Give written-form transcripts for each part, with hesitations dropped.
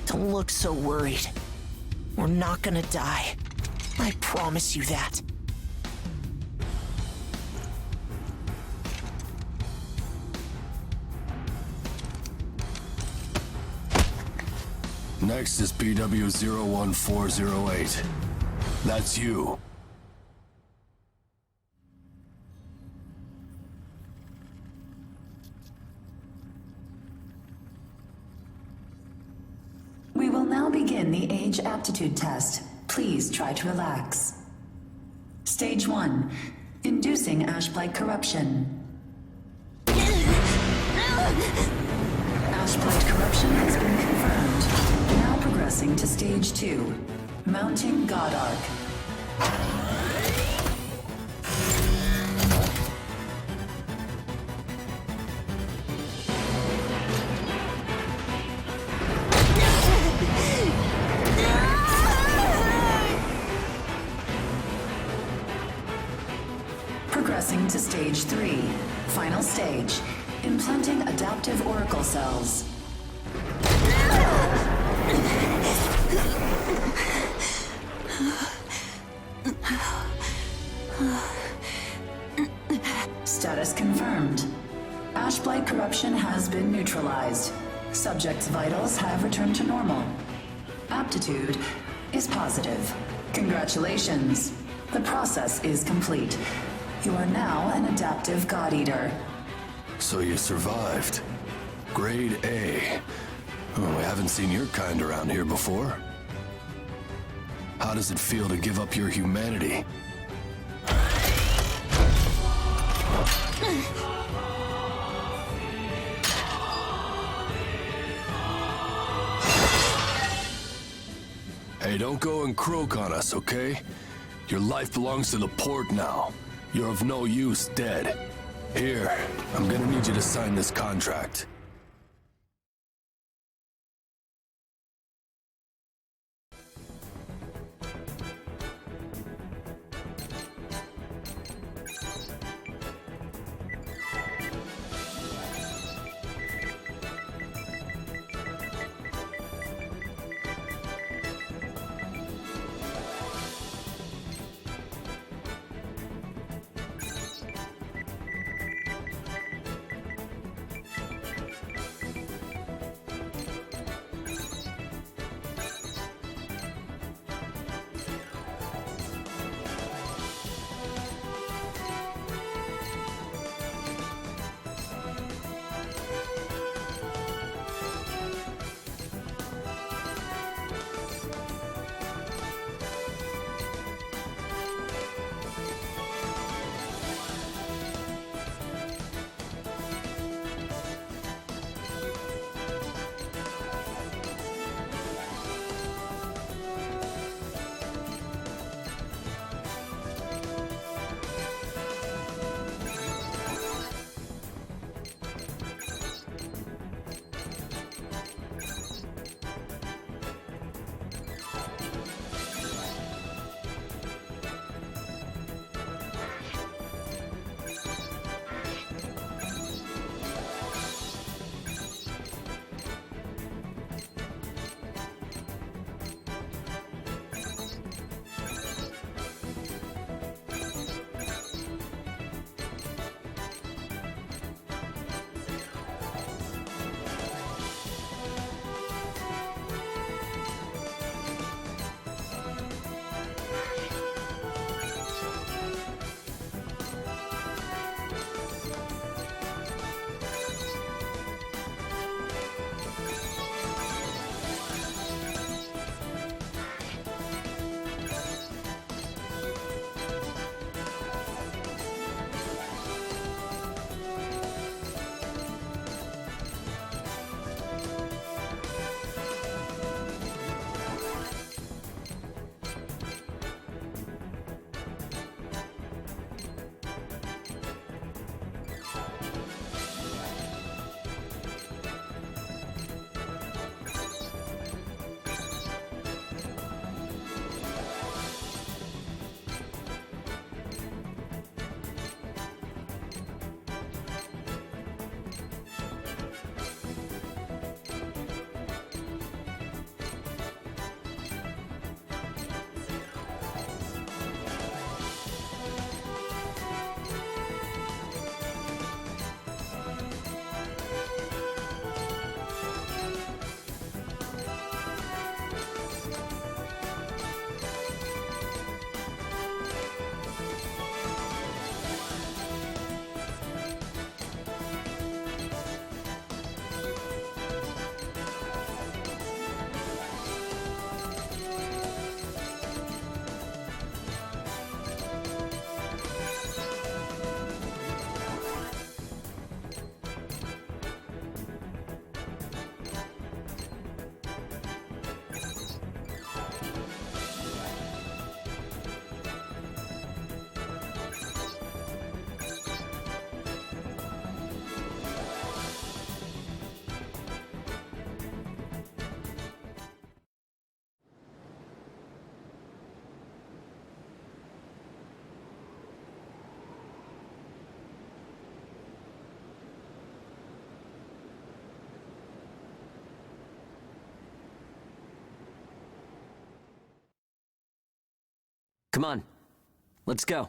Don't look so worried. We're not gonna die. I promise you that. Next is PW01408. That's you. We will now begin the age aptitude test. Please try to relax. Stage 1. Inducing Ashblight corruption. Ashblight corruption has been confirmed. Now progressing to Stage 2. Mounting God Arc. Progressing to Stage 3. Final stage. Implanting adaptive oracle cells. Status confirmed. Ashblight corruption has been neutralized. Subject's vitals have returned to normal. Aptitude is positive. Congratulations. The process is complete. You are now an adaptive God Eater. So you survived. Grade A. Oh, we haven't seen your kind around here before. How does it feel to give up your humanity? Hey, don't go and croak on us, okay? Your life belongs to the port now. You're of no use dead. Here, I'm gonna need you to sign this contract. Come on. Let's go.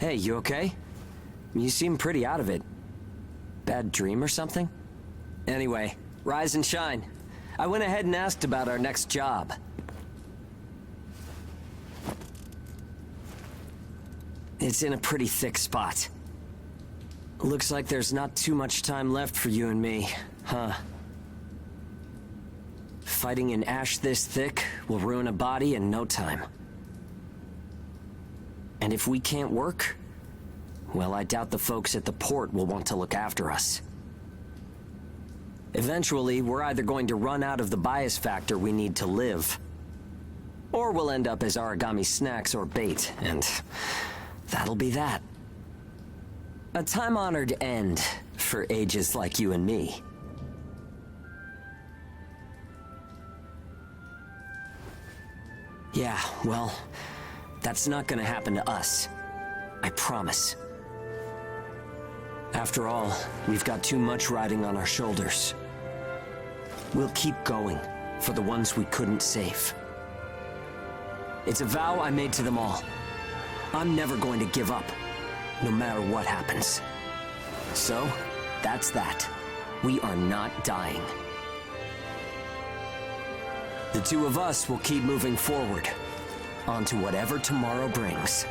Hey, you okay? You seem pretty out of it. Bad dream or something? Anyway, rise and shine. I went ahead and asked about our next job. It's in a pretty thick spot. Looks like there's not too much time left for you and me, huh? Fighting an ash this thick will ruin a body in no time. And if we can't work, well, I doubt the folks at the port will want to look after us. Eventually, we're either going to run out of the bias factor we need to live, or we'll end up as Aragami snacks or bait, and that'll be that. A time-honored end for ages like you and me. Yeah, well, that's not gonna happen to us. I promise. After all, we've got too much riding on our shoulders. We'll keep going for the ones we couldn't save. It's a vow I made to them all. I'm never going to give up, no matter what happens. So, that's that. We are not dying. The two of us will keep moving forward, on to whatever tomorrow brings.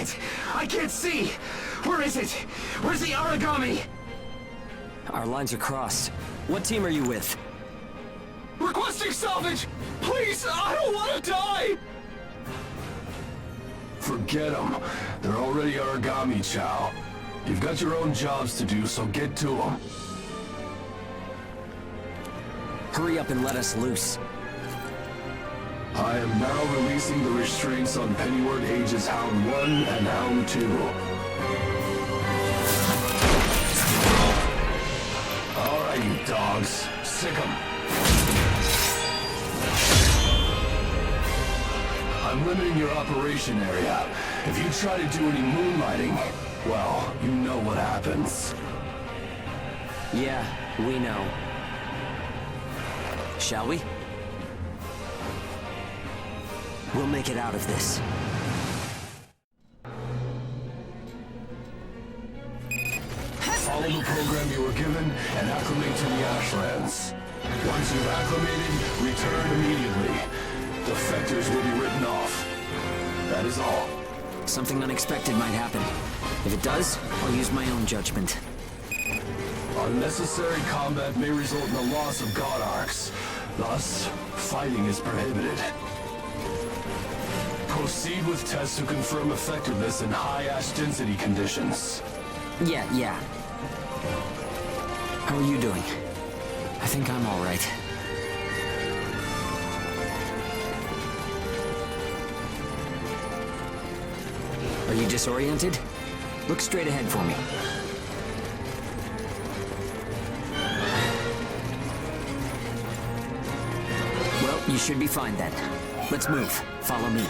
it! I can't see! Where is it? Where's the Aragami? Our lines are crossed. What team are you with? Requesting salvage! Please, I don't want to die! Forget them. They're already Aragami, Chow. You've got your own jobs to do, so get to them. Hurry up and let us loose. I am now releasing the restraints on Pennyward Ages Hound 1 and Hound 2. Alright, you dogs. Sick 'em. I'm limiting your operation area. If you try to do any moonlighting, well, you know what happens. Yeah, we know. Shall we? We'll make it out of this. Follow the program you were given and acclimate to the Ashlands. Once you've acclimated, return immediately. Defectors will be written off. That is all. Something unexpected might happen. If it does, I'll use my own judgment. Unnecessary combat may result in the loss of God Arcs. Thus, fighting is prohibited. Proceed with tests to confirm effectiveness in high ash density conditions. Yeah. How are you doing? I think I'm all right. Are you disoriented? Look straight ahead for me. Well, you should be fine then. Let's move. Follow me.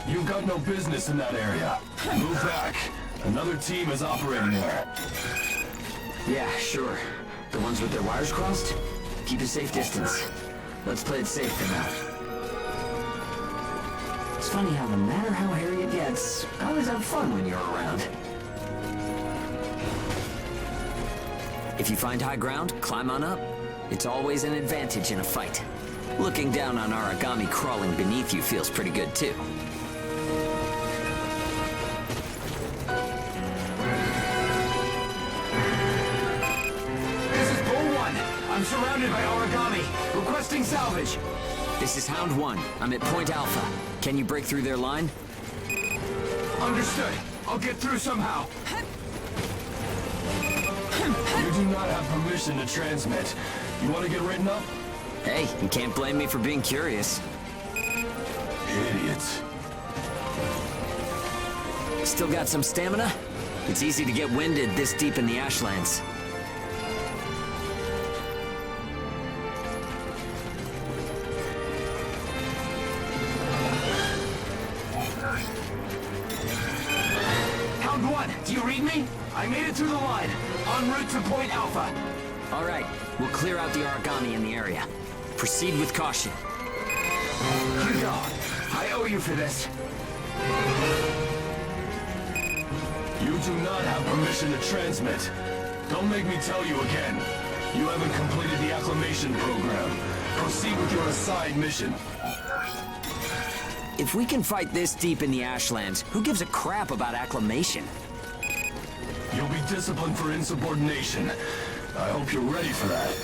You've got no business in that area. Move back. Another team is operating there. Yeah, sure. The ones with their wires crossed? Keep a safe distance. Let's play it safe for now. It's funny how no matter how hairy it gets, I always have fun when you're around. If you find high ground, climb on up. It's always an advantage in a fight. Looking down on Aragami crawling beneath you feels pretty good too. I'm surrounded by Aragami, requesting salvage. This is Hound 1. I'm at Point Alpha. Can you break through their line? Understood. I'll get through somehow. You do not have permission to transmit. You want to get written up? Hey, you can't blame me for being curious. Idiots. Still got some stamina? It's easy to get winded this deep in the Ashlands. Hound 1, do you read me? I made it through the line, en route to Point Alpha. All right, we'll clear out the Aragami in the area. Proceed with caution. You dog, I owe you for this. You do not have permission to transmit. Don't make me tell you again. You haven't completed the acclimation program. Proceed with your assigned mission. If we can fight this deep in the Ashlands, who gives a crap about acclimation? You'll be disciplined for insubordination. I hope you're ready for that.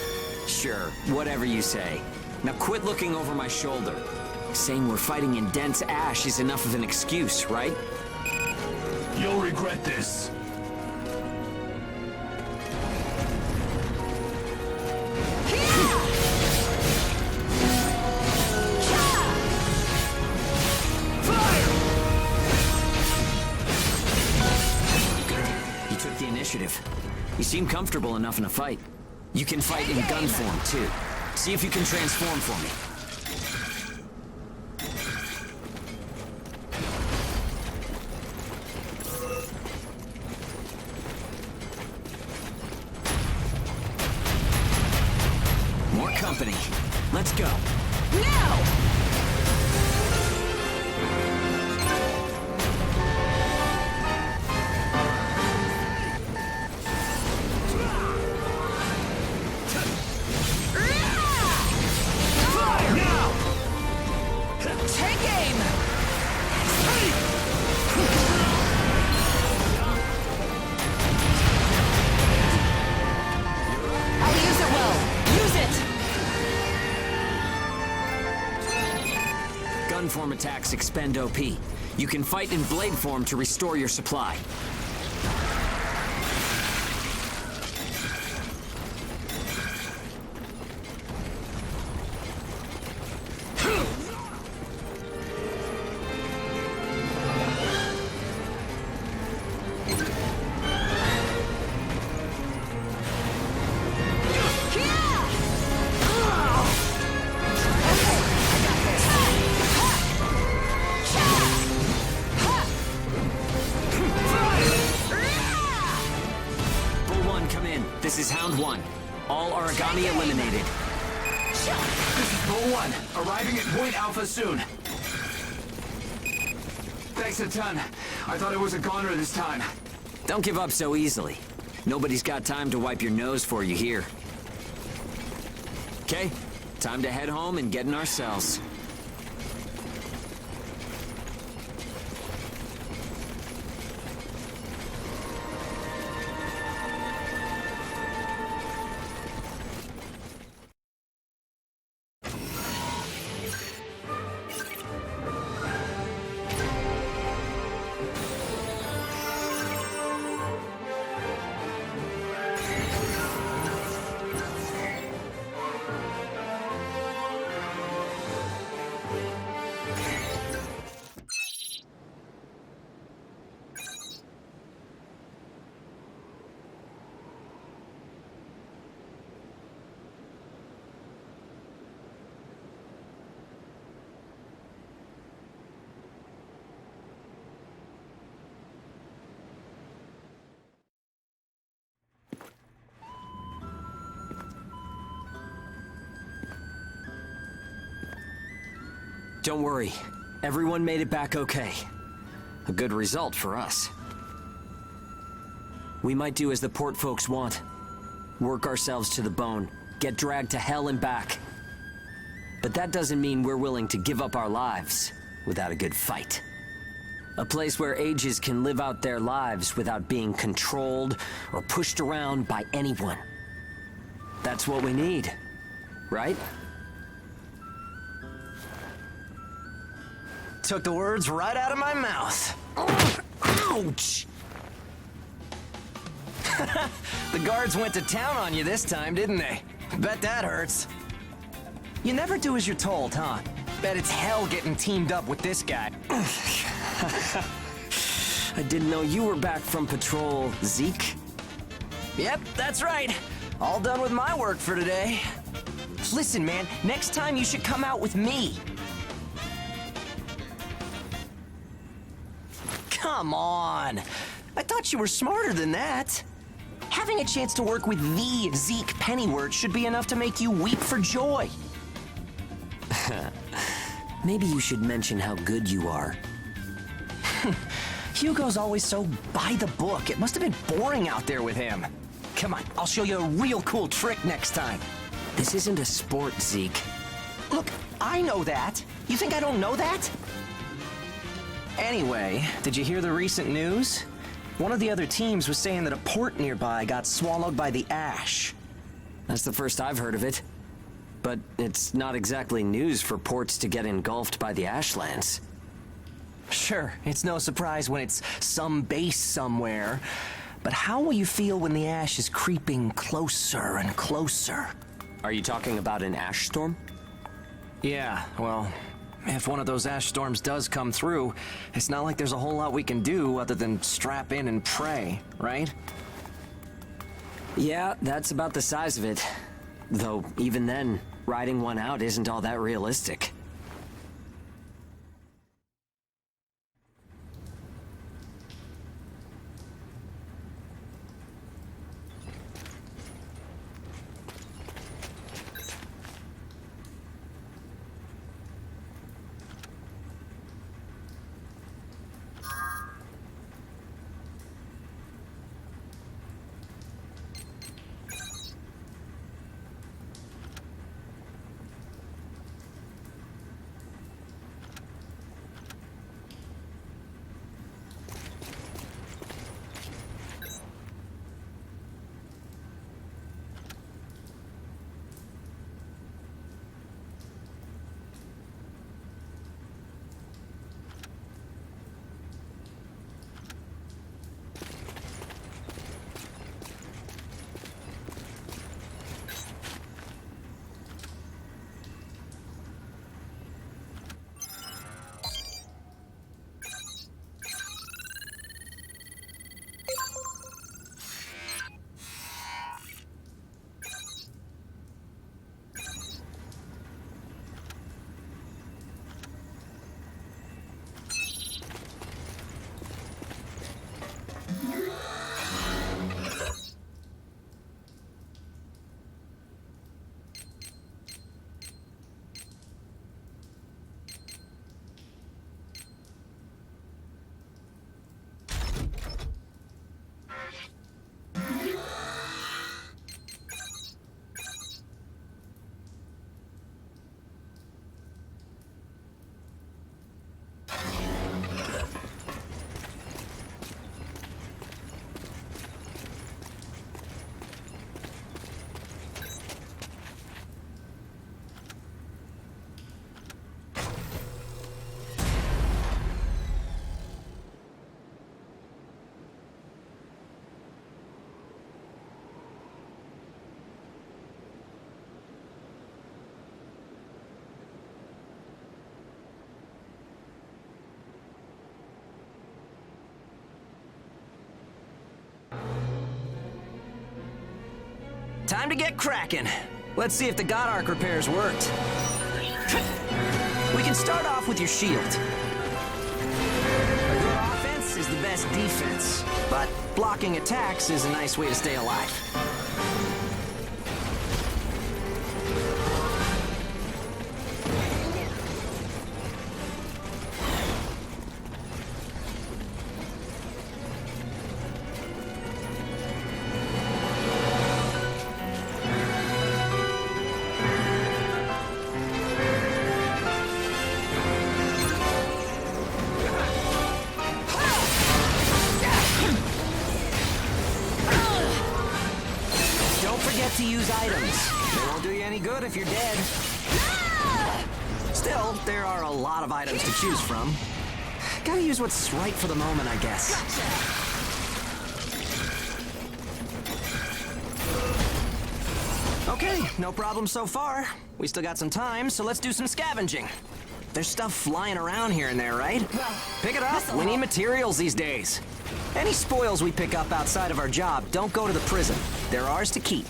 Sure, whatever you say. Now quit looking over my shoulder. Saying we're fighting in dense ash is enough of an excuse, right? You'll regret this. You took the initiative. You seem comfortable enough in a fight. You can fight in gun form, too. See if you can transform for me. More company. Let's go. Now! Fire now! Take aim! I'll use it well. Use it! Gun form attacks expend OP. You can fight in blade form to restore your supply. Bull 1, come in. This is Hound 1. All Aragami eliminated. This is Bull 1, arriving at Point Alpha soon. Thanks a ton. I thought it was a goner this time. Don't give up so easily. Nobody's got time to wipe your nose for you here. Okay, time to head home and get in our cells. Don't worry. Everyone made it back okay. A good result for us. We might do as the port folks want. Work ourselves to the bone. Get dragged to hell and back. But that doesn't mean we're willing to give up our lives without a good fight. A place where ages can live out their lives without being controlled or pushed around by anyone. That's what we need, right? Took the words right out of my mouth. Ouch! The guards went to town on you this time, didn't they? Bet that hurts. You never do as you're told, huh? Bet it's hell getting teamed up with this guy. I didn't know you were back from patrol, Zeke. Yep, that's right. All done with my work for today. Listen, man, next time you should come out with me. Come on. I thought you were smarter than that. Having a chance to work with the Zeke Pennyworth should be enough to make you weep for joy. Maybe you should mention how good you are. Hugo's always so by the book. It must have been boring out there with him. Come on, I'll show you a real cool trick next time. This isn't a sport, Zeke. Look, I know that. You think I don't know that? Anyway, did you hear the recent news? One of the other teams was saying that a port nearby got swallowed by the ash. That's the first I've heard of it. But it's not exactly news for ports to get engulfed by the Ashlands. Sure, it's no surprise when it's some base somewhere. But how will you feel when the ash is creeping closer and closer? Are you talking about an ash storm? Yeah, well, if one of those ash storms does come through, it's not like there's a whole lot we can do other than strap in and pray, right? Yeah, that's about the size of it. Though, even then, riding one out isn't all that realistic. time to get cracking. Let's see if the God Arc repairs worked. We can start off with your shield. A good offense is the best defense, but blocking attacks is a nice way to stay alive. To use items. They won't do you any good if you're dead. Still, there are a lot of items to choose from. Gotta use what's right for the moment, I guess. Okay, no problem so far. We still got some time, so let's do some scavenging. There's stuff flying around here and there, right? Pick it up. We need materials these days. Any spoils we pick up outside of our job don't go to the prison. They're ours to keep.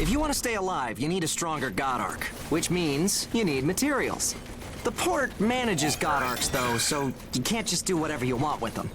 If you want to stay alive, you need a stronger God Arc, which means you need materials. The port manages God Arcs, though, so you can't just do whatever you want with them.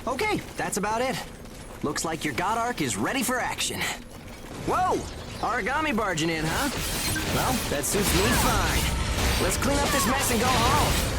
Okay, that's about it. Looks like your God Arc is ready for action. Whoa! Origami barging in, huh? Well, that suits me fine. Let's clean up this mess and go home.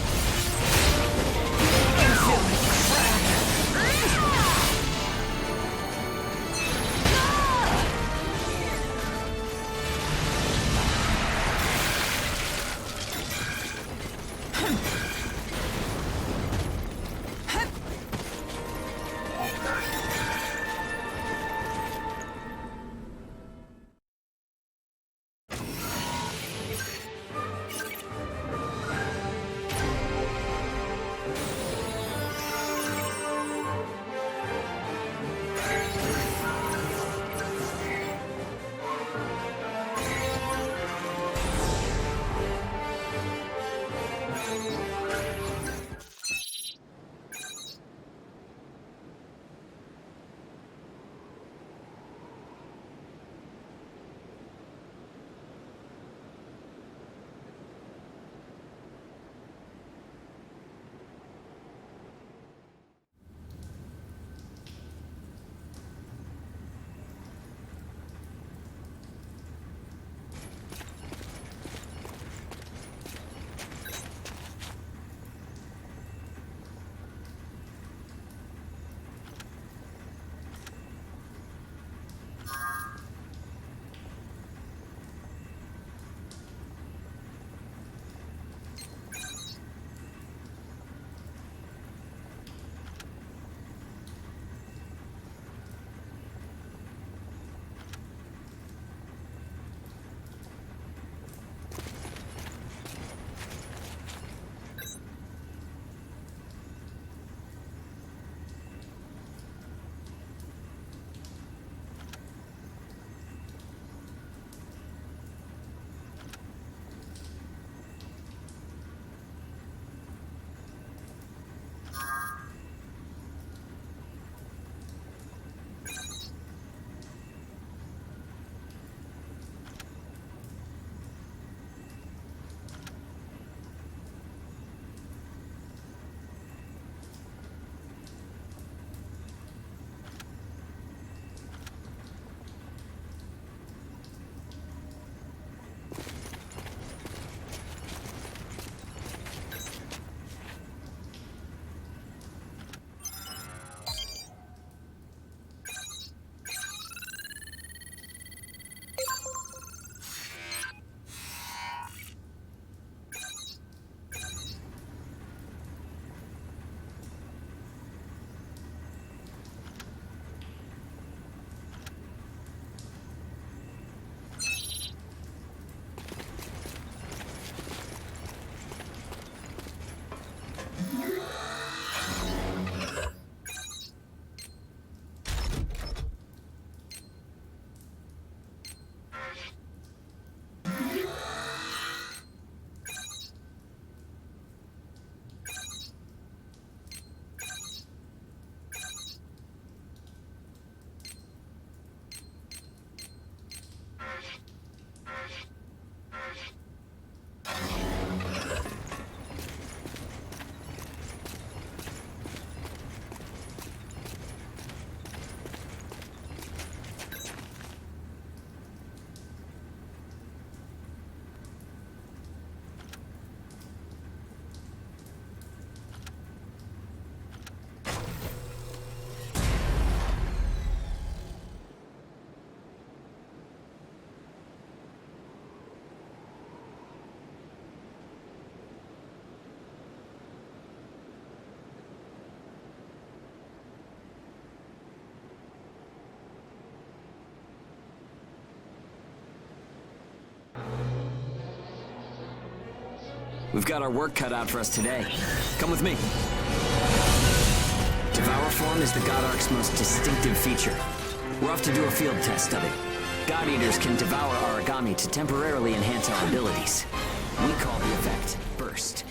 We've got our work cut out for us today. Come with me. Devour form is the God Ark's most distinctive feature. We're off to do a field test of it. God Eaters can devour Aragami to temporarily enhance our abilities. We call the effect Burst.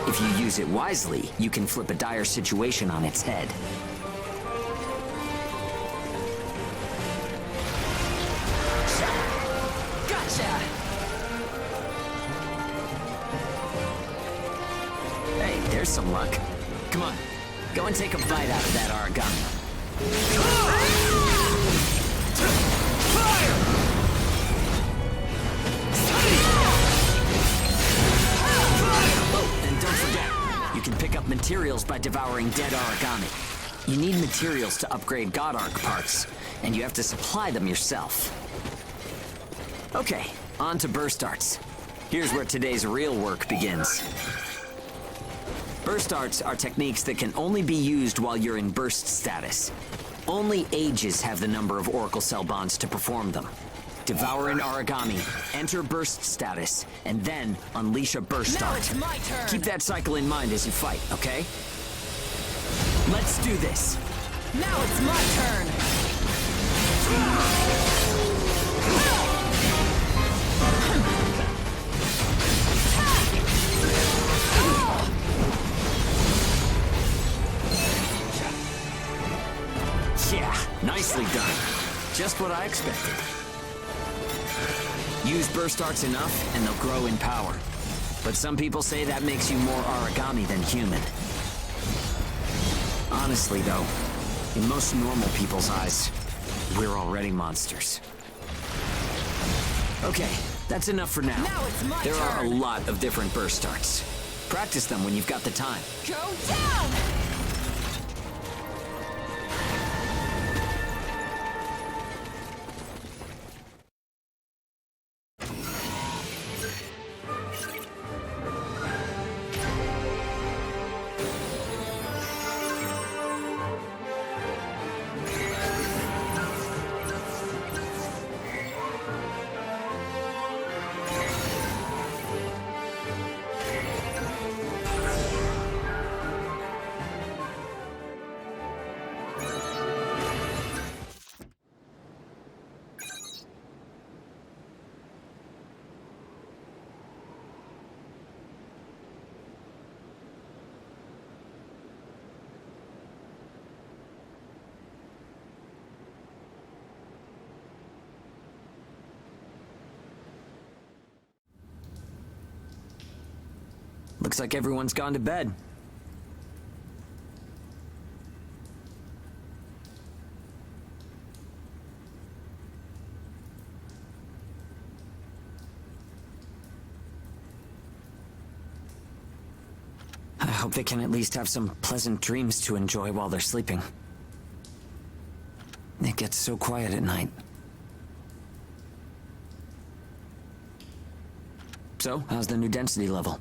If you use it wisely, you can flip a dire situation on its head. Gotcha! Hey, there's some luck. Come on, go and take a bite out of that Aragami. Oh, and don't forget, you can pick up materials by devouring dead Aragami. You need materials to upgrade God Ark parts, and you have to supply them yourself. Okay, on to burst arts. Here's where today's real work begins. Burst arts are techniques that can only be used while you're in burst status. Only Ages have the number of Oracle Cell bonds to perform them. Devour an Aragami, enter burst status, and then unleash a burst Now art. it's my turn! Keep that cycle in mind as you fight, okay? Let's do this. Now it's my turn! Yeah, nicely done. Just what I expected. Use burst arts enough, and they'll grow in power. But some people say that makes you more Aragami than human. Honestly, though, in most normal people's eyes, we're already monsters. Okay, that's enough for now. Now it's my There are a turn. lot of different burst arts. Practice them when you've got the time. Go down! Looks like everyone's gone to bed. I hope they can at least have some pleasant dreams to enjoy while they're sleeping. It gets so quiet at night. So, how's the new density level?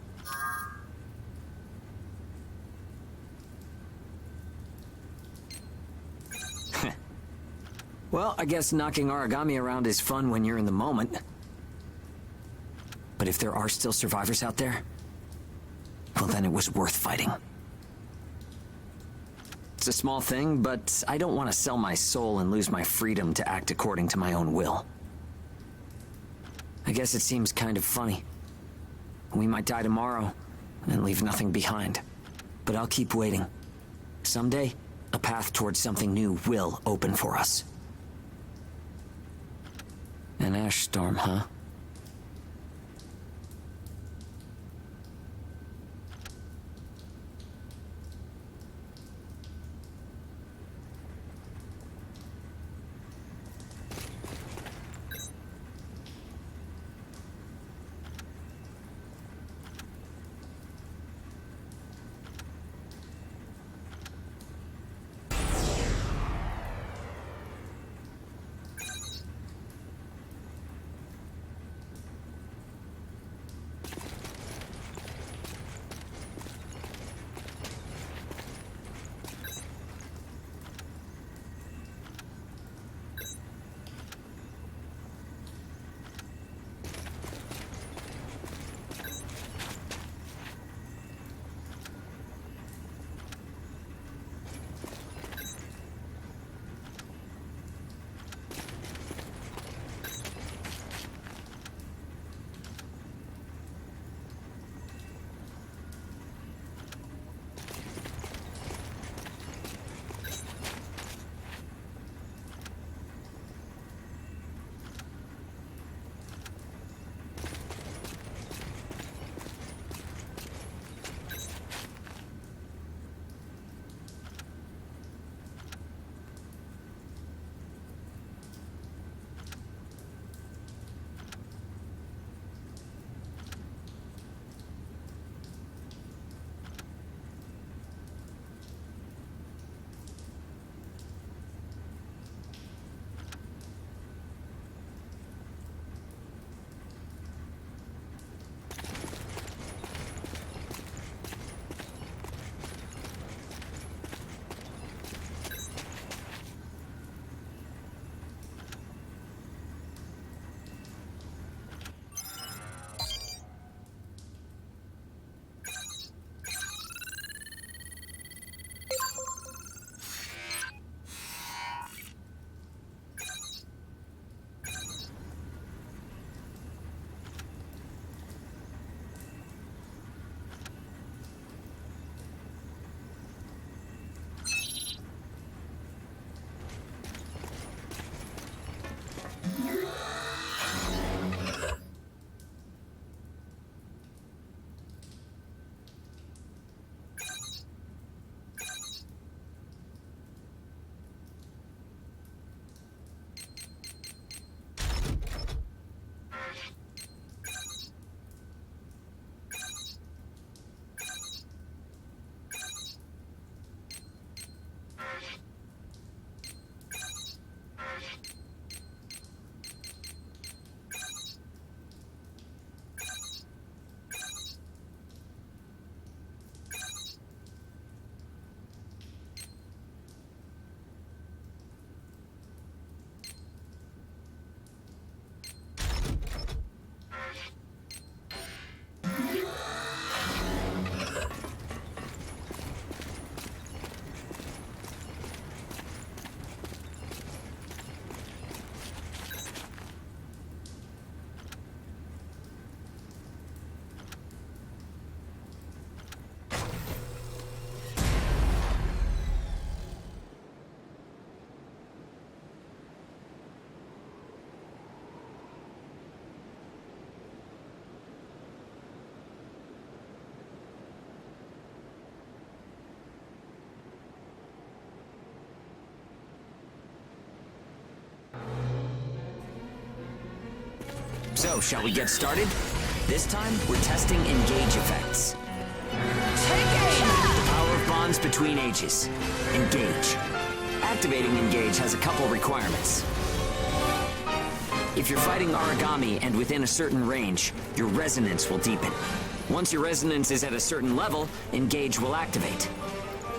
Well, I guess knocking Aragami around is fun when you're in the moment. But if there are still survivors out there, well, then it was worth fighting. It's a small thing, but I don't want to sell my soul and lose my freedom to act according to my own will. I guess it seems kind of funny. We might die tomorrow and leave nothing behind. But I'll keep waiting. Someday, a path towards something new will open for us. An ash storm, huh? So, shall we get started? This time, we're testing engage effects. The power of bonds between ages. Engage. Activating engage has a couple requirements. If you're fighting Aragami and within a certain range, your resonance will deepen. Once your resonance is at a certain level, engage will activate.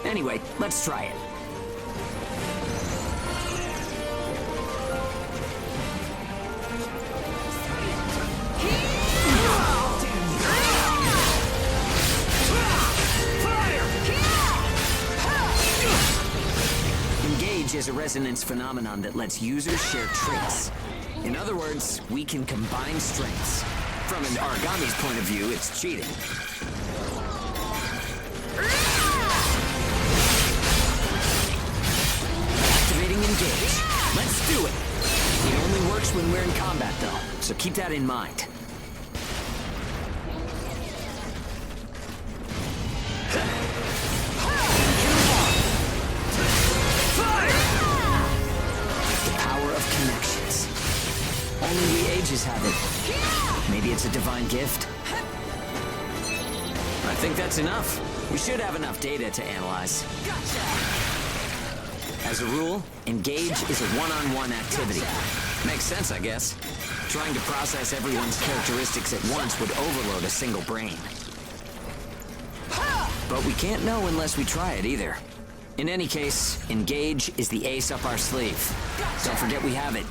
Anyway, let's try it. Engage is a resonance phenomenon that lets users share traits. In other words, we can combine strengths. From an Aragami's point of view, it's cheating. Activating engage. Let's do it! It only works when we're in combat, though, so keep that in mind. The power of connections. Only we ages have it. Maybe it's a divine gift? I think that's enough. We should have enough data to analyze. As a rule, engage is a one-on-one activity. Makes sense, I guess. Trying to process everyone's characteristics at once would overload a single brain. But we can't know unless we try it either. In any case, engage is the ace up our sleeve. Don't forget we have it.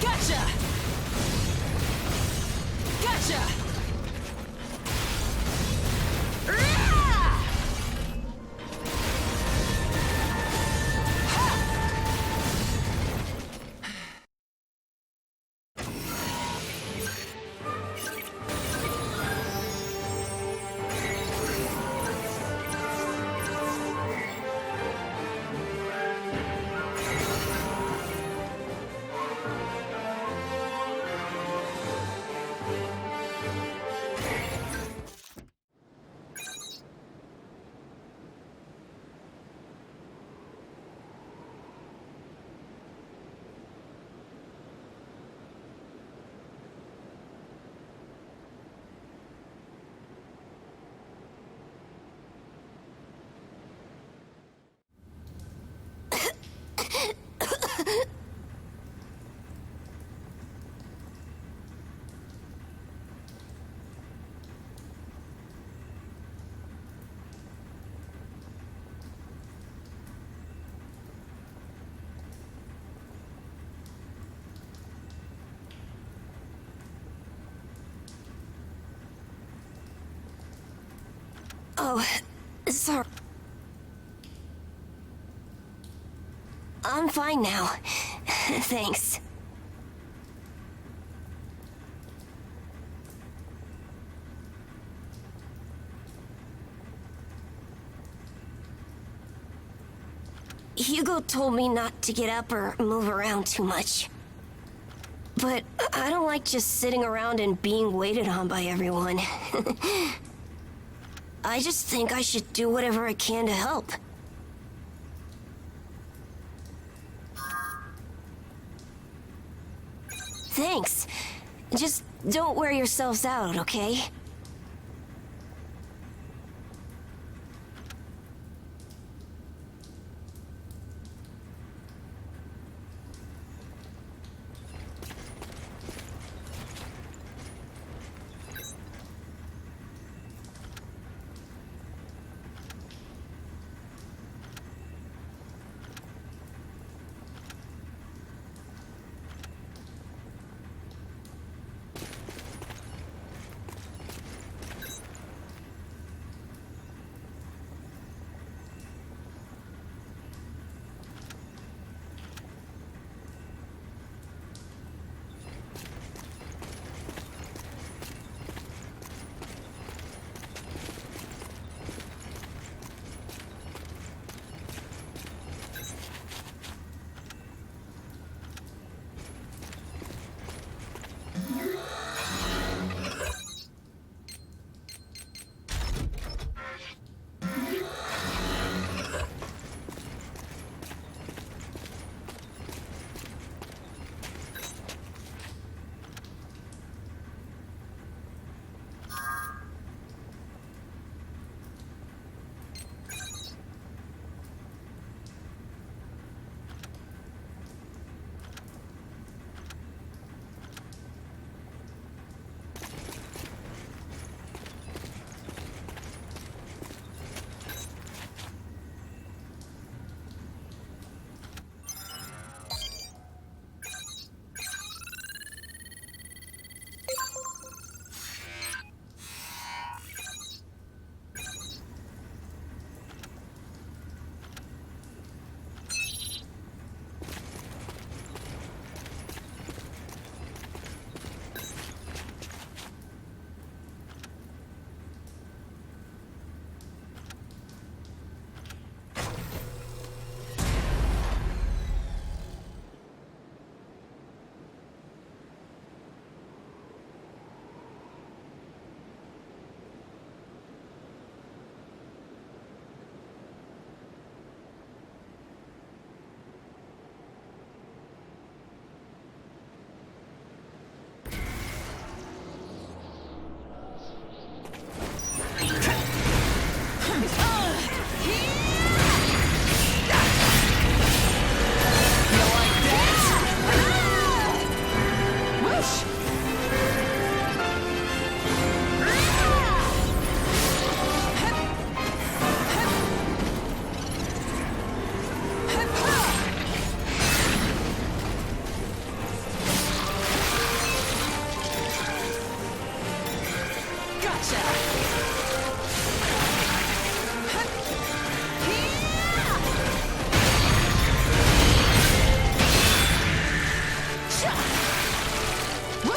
Gotcha! Gotcha! Oh, sorry. I'm fine now. Thanks. Hugo told me not to get up or move around too much. But I don't like just sitting around and being waited on by everyone. I just think I should do whatever I can to help. Thanks. Just don't wear yourselves out, okay?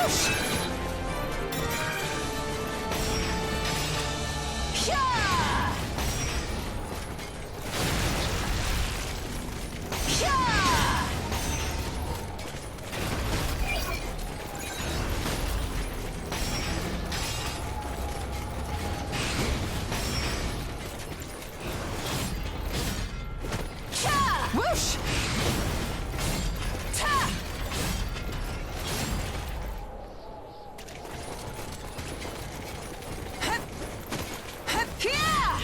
Whoosh! Whoosh! Ta! Hup! Hup! Yeah!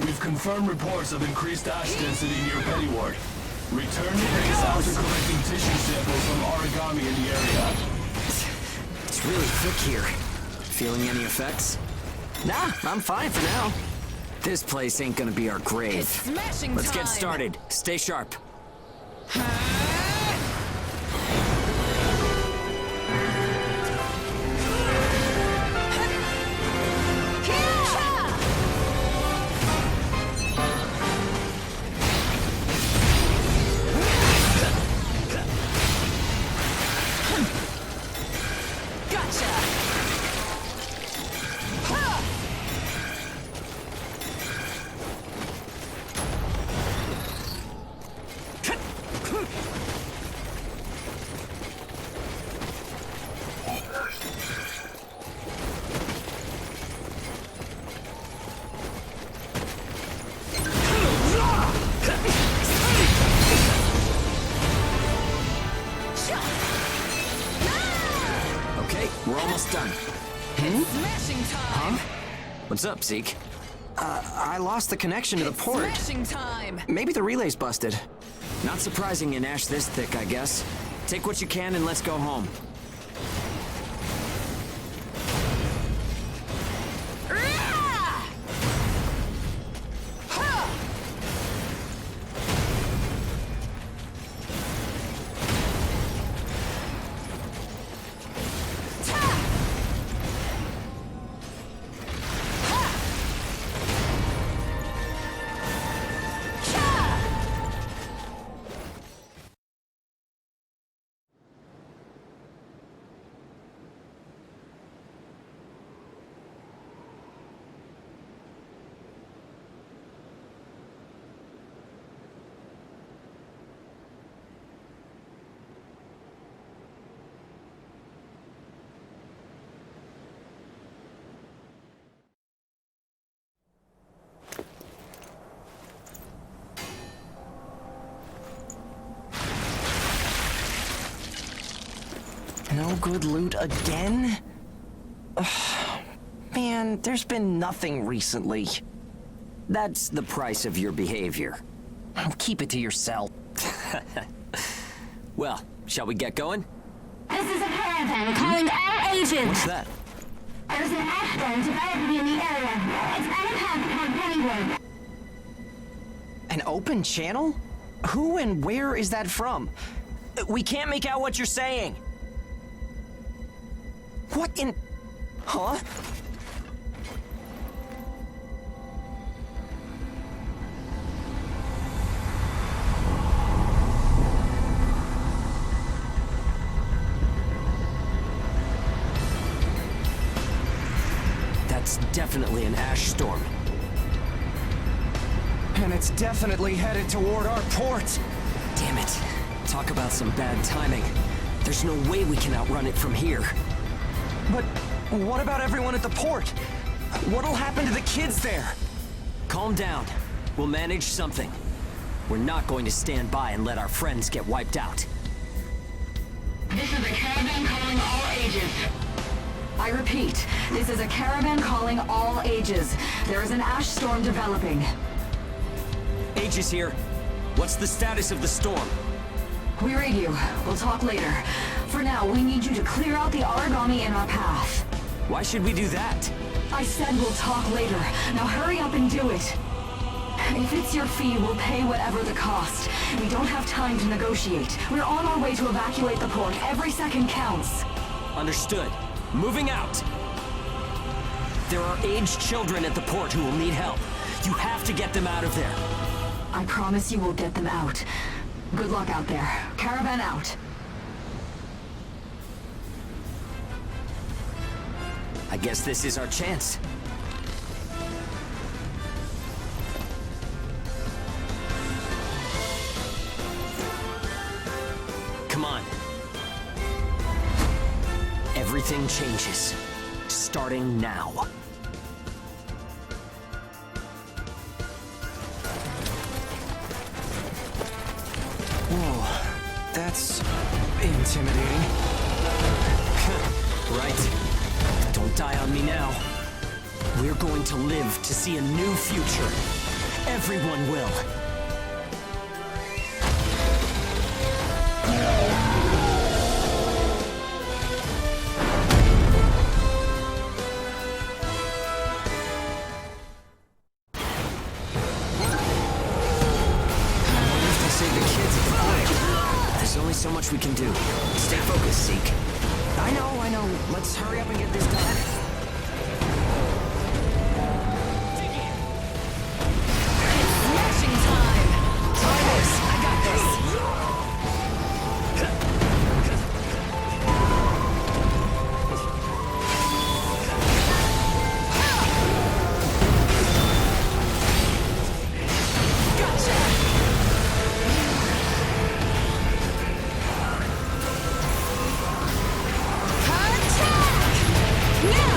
We've confirmed reports of increased ash density near Pettyward. Return to base after collecting tissue samples from origami in the area. It's really thick here. Feeling any effects? Nah, I'm fine for now. This place ain't gonna be our grave. It's smashing Let's time. get started. Stay sharp. Okay, we're almost done. Smashing time. What's up, Zeke? I lost the connection to the port. Smashing time. Maybe the relay's busted. Not surprising in ash this thick, I guess. Take what you can and let's go home. good loot again? Ugh, man, there's been nothing recently. That's the price of your behavior. Keep it to yourself. Well, shall we get going? This is a caravan calling all agents. What's that? There's an ashburn developing in the area. It's on a path toward Pennywood. An open channel? Who and where is that from? We can't make out what you're saying. What in... Huh? That's definitely an ash storm. And it's definitely headed toward our port. Damn it. Talk about some bad timing. There's no way we can outrun it from here. But what about everyone at the port? What'll happen to the kids there? Calm down. We'll manage something. We're not going to stand by and let our friends get wiped out. This is a caravan calling all agents. I repeat, this is a caravan calling all ages. There is an ash storm developing. Aegis here. What's the status of the storm? We read you. We'll talk later. For now, we need you to clear out the origami in our path. Why should we do that? I said we'll talk later. Now hurry up and do it. If it's your fee, we'll pay whatever the cost. We don't have time to negotiate. We're on our way to evacuate the port. Every second counts. Understood. Moving out. There are aged children at the port who will need help. You have to get them out of there. I promise you we'll get them out. Good luck out there. Caravan out. I guess this is our chance. Come on. Everything changes. Starting now. Whoa, that's intimidating. Right. Don't die on me now. We're going to live to see a new future. Everyone will. There's only so much we can do. Stay focused, Zeke. I know. Let's hurry up and get this done. Smashing time! Thomas, I got this! Now!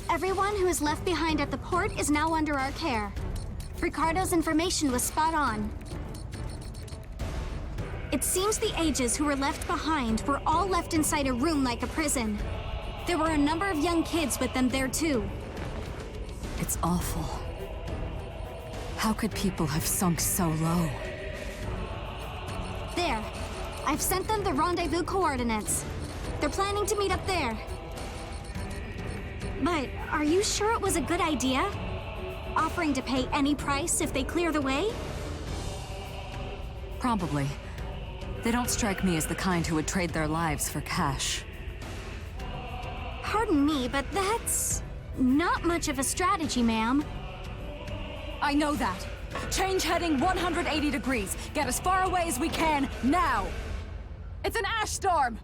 Everyone who is left behind at the port is now under our care. Ricardo's information was spot on. It seems the Ages who were left behind were all left inside a room like a prison. There were a number of young kids with them there too. It's awful. How could people have sunk so low? There. I've sent them the rendezvous coordinates. They're planning to meet up there. But are you sure it was a good idea? Offering to pay any price if they clear the way? Probably. They don't strike me as the kind who would trade their lives for cash. Pardon me, but that's not much of a strategy, ma'am. I know that. Change heading 180 degrees. Get as far away as we can, now! It's an ash storm!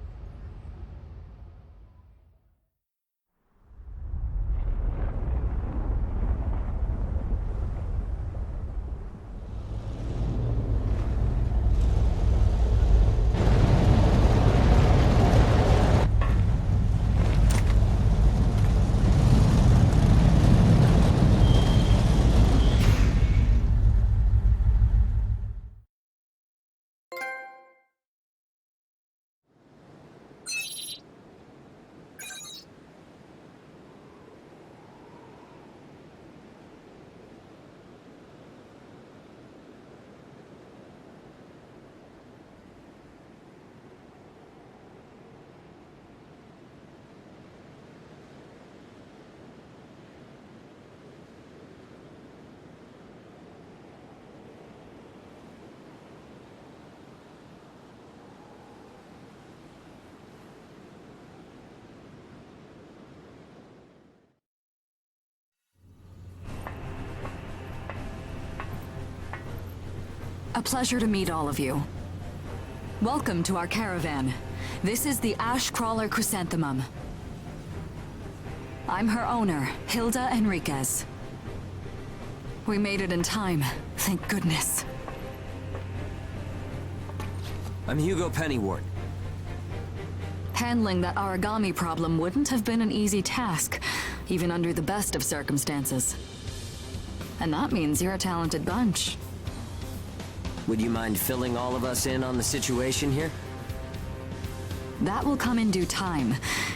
A pleasure to meet all of you. Welcome to our caravan. This is the Ash Crawler Chrysanthemum. I'm her owner, Hilda Enriquez. We made it in time, thank goodness. I'm Hugo Pennywort. Handling that origami problem wouldn't have been an easy task, even under the best of circumstances. And that means you're a talented bunch. Would you mind filling all of us in on the situation here? That will come in due time.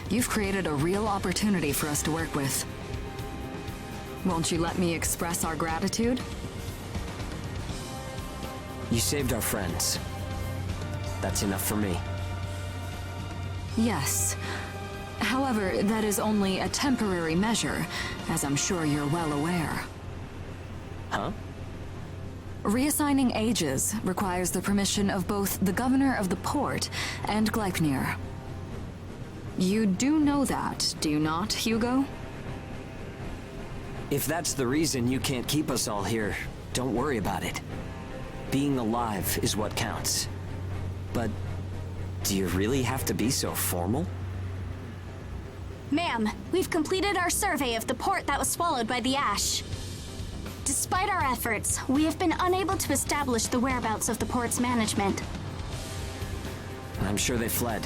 You've created a real opportunity for us to work with. Won't you let me express our gratitude? You saved our friends. That's enough for me. Yes. However, that is only a temporary measure, as I'm sure you're well aware. Huh? Reassigning Ages requires the permission of both the governor of the port and Gleipnir. You do know that, do you not, Hugo? If that's the reason you can't keep us all here, don't worry about it. Being alive is what counts. But do you really have to be so formal? Ma'am, we've completed our survey of the port that was swallowed by the ash. Despite our efforts, we have been unable to establish the whereabouts of the port's management. I'm sure they fled.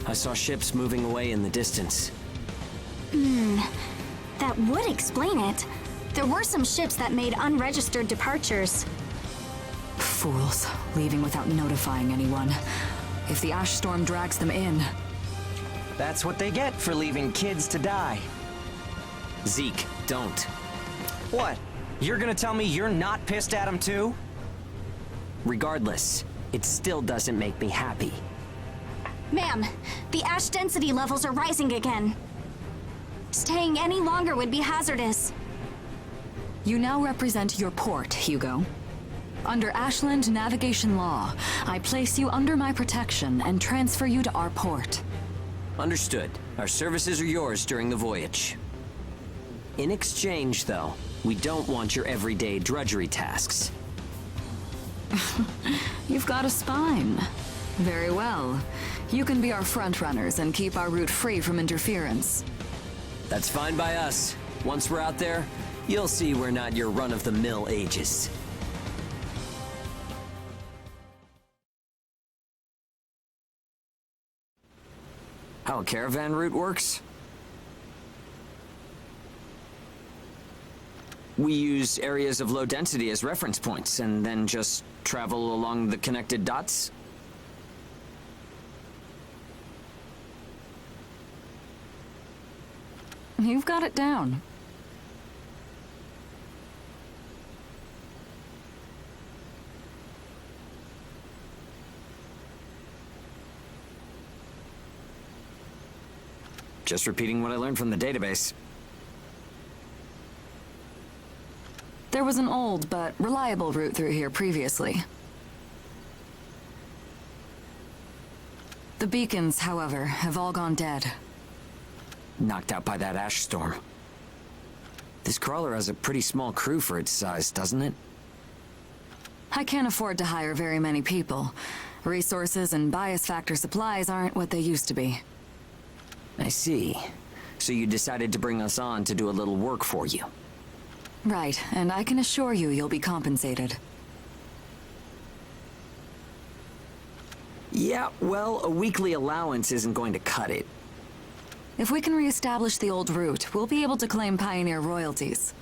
I saw ships moving away in the distance. That would explain it. There were some ships that made unregistered departures. Fools, leaving without notifying anyone. If the ash storm drags them in... That's what they get for leaving kids to die. Zeke, don't. What? You're gonna tell me you're not pissed at him too? Regardless, it still doesn't make me happy. Ma'am, the ash density levels are rising again. Staying any longer would be hazardous. You now represent your port, Hugo. Under Ashland navigation law, I place you under my protection and transfer you to our port. Understood. Our services are yours during the voyage. In exchange, though, we don't want your everyday drudgery tasks. You've got a spine. Very well. You can be our front runners and keep our route free from interference. That's fine by us. Once we're out there, you'll see we're not your run-of-the-mill Aegis. How a caravan route works? We use areas of low density as reference points, and then just travel along the connected dots. You've got it down. Just repeating what I learned from the database. There was an old but reliable route through here previously. The beacons, however, have all gone dead. Knocked out by that ash storm. This crawler has a pretty small crew for its size, doesn't it? I can't afford to hire very many people. Resources and bias factor supplies aren't what they used to be. I see. So you decided to bring us on to do a little work for you. Right, and I can assure you you'll be compensated. Yeah, well, a weekly allowance isn't going to cut it. If we can reestablish the old route, we'll be able to claim Pioneer royalties.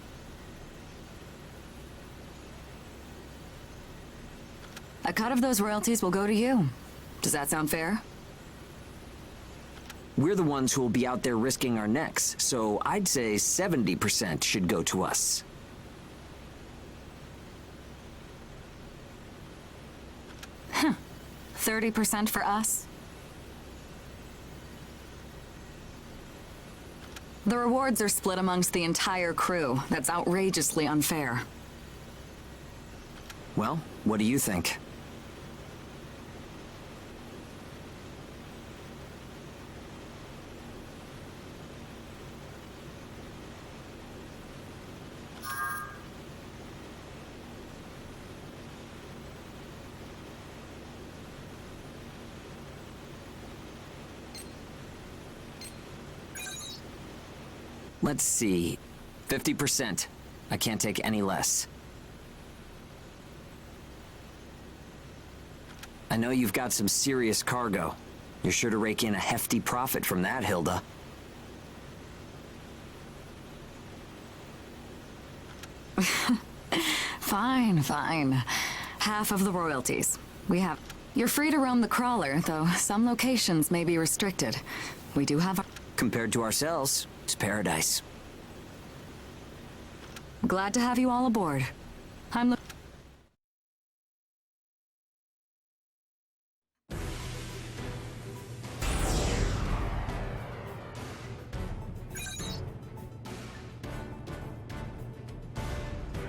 A cut of those royalties will go to you. Does that sound fair? We're the ones who will be out there risking our necks, so I'd say 70% should go to us. Huh. 30% for us? The rewards are split amongst the entire crew. That's outrageously unfair. Well, what do you think? Let's see. 50%. I can't take any less. I know you've got some serious cargo. You're sure to rake in a hefty profit from that, Hilda. Fine, fine. Half of the royalties. We have... You're free to roam the crawler, though some locations may be restricted. We do have... Compared to ourselves, it's paradise. Glad to have you all aboard. I'm